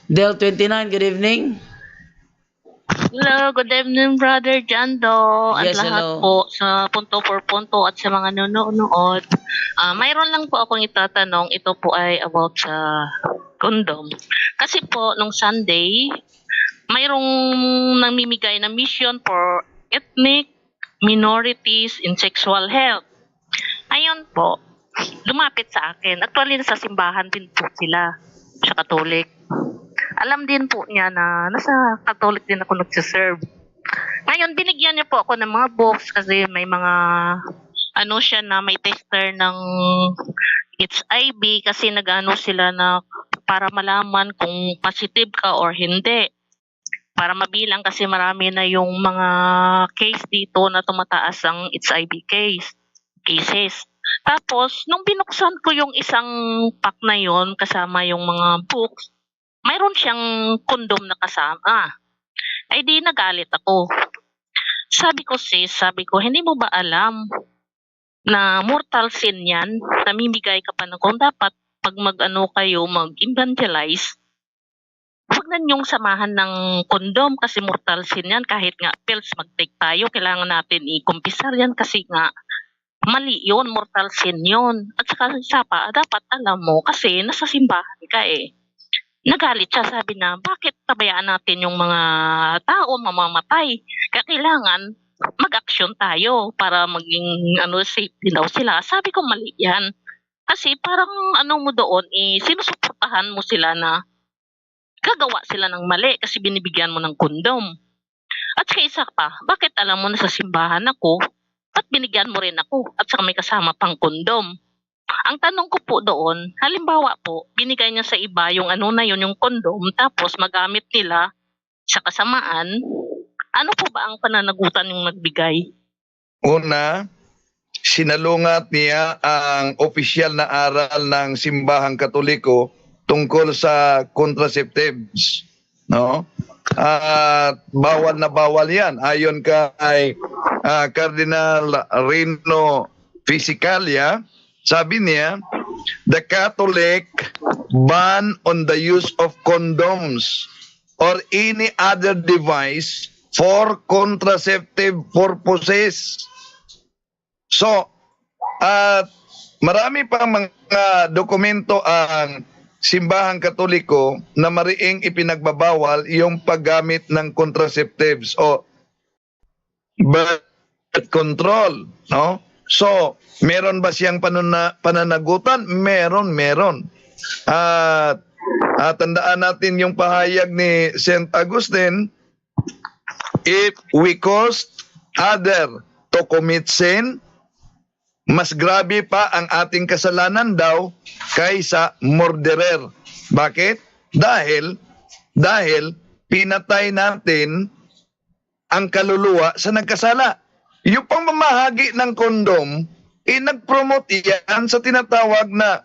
Del 29, good evening. Hello, good evening, Brother Jando at Yes, lahat hello. po sa punto por punto at sa mga nanonood. Mayroon lang po akong itatanong. Ito po ay about sa condom. Kasi po, nung Sunday, mayroong namimigay na mission for ethnic minorities in sexual health. Ayun po, lumapit sa akin. Actually, sa simbahan din po sila, sa Katolik. Alam din po niya na nasa Catholic din ako nagsiserve. Ngayon, binigyan niya po ako ng mga books kasi may mga ano siya na may tester ng HIV kasi nag-ano sila na para malaman kung positive ka or hindi. Para mabilang kasi marami na yung mga case dito na tumataas ang HIV cases. Tapos, nung binuksan ko yung isang pack na yon kasama yung mga books, mayroon siyang kondom na kasama. Ay di nagalit ako. Sabi ko, hindi mo ba alam na mortal sin yan? Namimigay ka pa ng kung dapat pag mag-ano kayo, mag-evangelize, huwag na niyong samahan ng kondom kasi mortal sin yan. Kahit nga pills mag-take tayo, kailangan natin i-kumpisar yan kasi nga mali yun, mortal sin yun. At saka isa pa, dapat alam mo kasi nasa simbahan ka eh. Nagalit siya, sabi na, bakit tabayaan natin yung mga tao mamamatay? Kaya kailangan mag-action tayo para maging safety daw sila. Sabi ko mali yan. Kasi parang ano mo doon, sinusuportahan mo sila na gagawa sila ng mali kasi binibigyan mo ng kondom. At saka isa pa, bakit alam mo na sa simbahan ako, ba't binigyan mo rin ako at saka may kasama pang kondom? Ang tanong ko po doon, halimbawa po, binigay niya sa iba yung ano na yun, yung kondom, tapos magamit nila sa kasamaan, ano po ba ang pananagutan yung nagbigay? Una, sinalungat niya ang opisyal na aral ng simbahang Katoliko tungkol sa contraceptives, no? At bawal na bawal 'yan ayon kay Cardinal Rino Fisicalia. Sabi niya, the Catholic ban on the use of condoms or any other device for contraceptive purposes. So, marami pang mga dokumento ang simbahang Katoliko na mariing ipinagbabawal yung paggamit ng contraceptives o birth control, no? So, meron ba siyang pananagutan? Meron. Tandaan natin yung pahayag ni St. Augustine, if we cause other to commit sin, mas grabe pa ang ating kasalanan daw kaysa murderer. Bakit? Dahil pinatay natin ang kaluluwa sa nagkasala. Yung pamamahagi ng kondom, nag-promote yan sa tinatawag na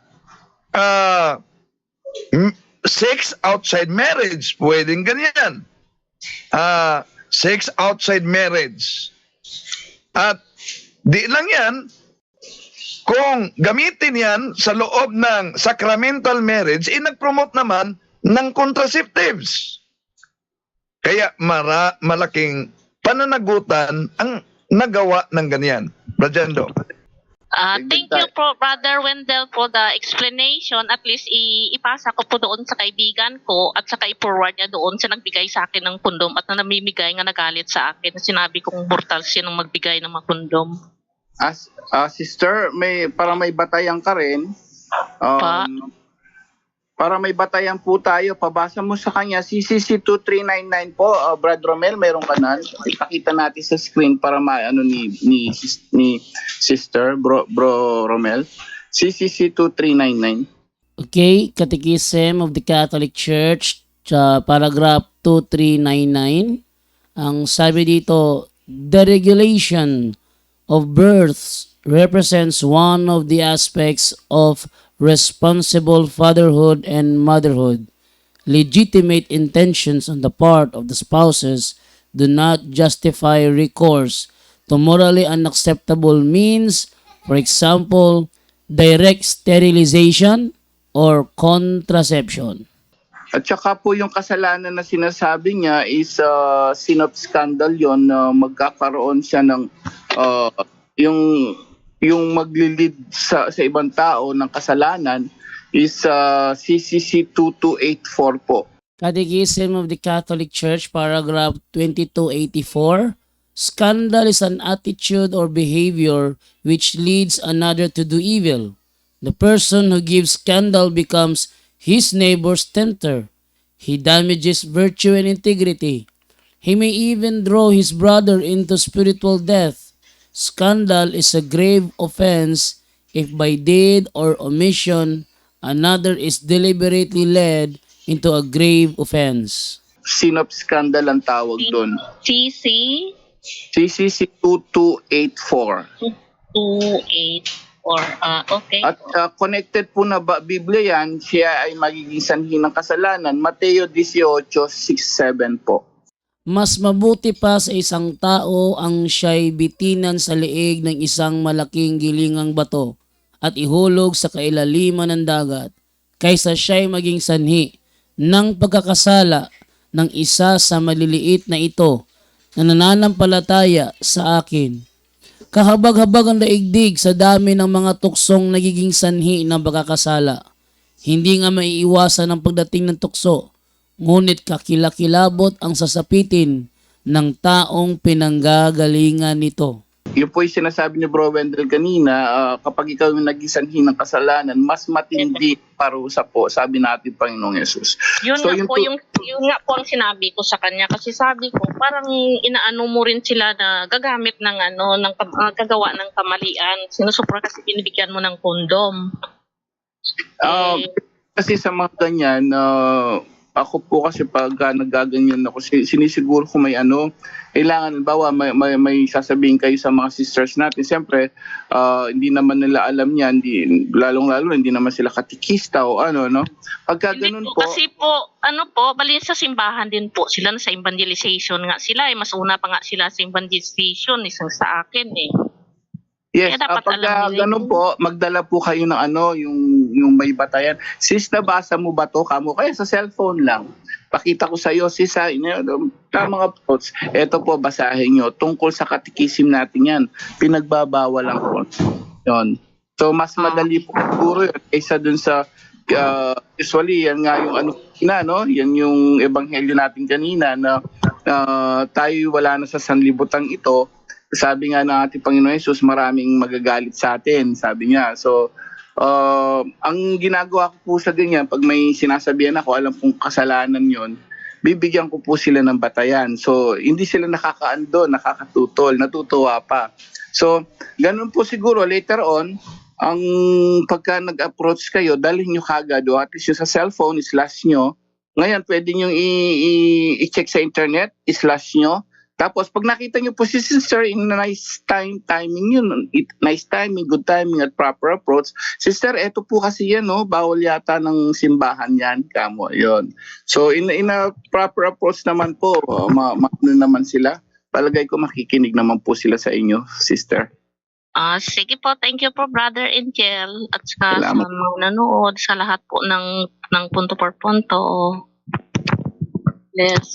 sex outside marriage. Pwedeng ganyan. Sex outside marriage. At di lang yan, kung gamitin yan sa loob ng sacramental marriage, nag-promote naman ng contraceptives. Kaya malaking pananagutan ang nagawa ng ganyan. Brajando. Thank you po, Brother Wendell, for the explanation. At least ipasa ko po doon sa kaibigan ko at saka i-forward niya doon sa nagbigay sa akin ng kondom at na namimigay nga nagalit sa akin. Sinabi kong mortal siya nung magbigay ng mga kondom. Sister, para may batayan ka rin. Para may batayan po tayo, pabasa mo sa kanya CCC 2399 po, Brad Romel, mayroong kanan. Ipakita natin sa screen para maano ni Sister Bro Romel. CCC 2399. Okay, Catechism of the Catholic Church, paragraph 2399. Ang sabi dito, the regulation of births represents one of the aspects of responsible fatherhood and motherhood. Legitimate intentions on the part of the spouses do not justify recourse to morally unacceptable means, for example, direct sterilization or contraception. At saka po yung kasalanan na sinasabi niya is sin of scandal yon, na magkakaroon siya ng yung maglilid sa ibang tao ng kasalanan is CCC 2284 po. Catechism of the Catholic Church, paragraph 2284. Scandal is an attitude or behavior which leads another to do evil. The person who gives scandal becomes his neighbor's tempter. He damages virtue and integrity. He may even draw his brother into spiritual death. Scandal is a grave offense if by deed or omission another is deliberately led into a grave offense. Sin of scandal ang tawag doon. CC CCC 2284. 284. Okay. At connected po na Biblia yan, siya ay magiging sanhi ng kasalanan. Mateo 18:6-7 po. Mas mabuti pa sa isang tao ang siya'y bitinan sa liig ng isang malaking gilingang bato at ihulog sa kailaliman ng dagat kaysa siya'y maging sanhi ng pagkakasala ng isa sa maliliit na ito na nananampalataya sa akin. Kahabag-habag ang daigdig sa dami ng mga tuksong nagiging sanhi ng pagkakasala. Hindi nga maiiwasan ang pagdating ng tukso, ngunit kakilakilabot ang sasapitin ng taong pinanggagalingan nito. Yun po yung sinasabi ni Bro Wendell kanina, kapag ikaw yung naging sanhi ng kasalanan, mas matindi parusa po, sabi natin Panginoong Yesus. Yun So, nga yun po, po- yung nga po ang sinabi ko sa kanya kasi sabi ko parang inaano mo rin sila na gagamit ng gagawa ng kamalian. Sinusupra kasi binibigyan mo ng kondom. Kasi sa mga ganyan, ako po kasi pag nagaganyan ako, sinisiguro ko may kailangan, bawa may sasabihin kayo sa mga sisters natin. Siyempre, hindi naman nila alam yan, lalong-lalo hindi naman sila katikista o no? Pagka Hindi ganun po, po, kasi po, balin sa simbahan din po sila sa evangelization nga sila mas una pa nga sila sa evangelization isang sa akin yes, Kaya dapat pagka alam nila ganun yun. po, magdala po kayo ng yung may batayan. Sis, nabasa mo ba to? Kamo kaya sa cellphone lang. Pakita ko sa iyo, sis, mga quotes. Ito po, basahin nyo. Tungkol sa katikisim natin yan. Pinagbabawal ang quotes. Yun. So, mas madali po siguro yun kaysa dun sa usually, yan nga yung yan yung ebanghelyo natin kanina na tayo wala na sa sanlibutan ito. Sabi nga ng ating Panginoon Yesus, maraming magagalit sa atin, sabi niya. So, ang ginagawa ko po sa ganyan, pag may sinasabihan ako, alam kong kasalanan yon, bibigyan ko po sila ng batayan. So, hindi sila nakakaando, nakakatutol, natutuwa pa. So, ganun po siguro, later on, ang pagka nag-approach kayo, dalhin nyo kagad, o at least yung sa cellphone, slash nyo. Ngayon, pwede nyo i-check sa internet, slash nyo. Tapos, pag nakita nyo po si sister in nice timing yun, nice timing, good timing, at proper approach, sister, eto po kasi yan, bawal yata ng simbahan yan, kamo, yun. So, in a proper approach naman po, naman sila. Palagay ko makikinig naman po sila sa inyo, sister. Sige po, thank you po Brother Angel at sa Salamat. mga nanood sa lahat po ng punto por punto. Yes.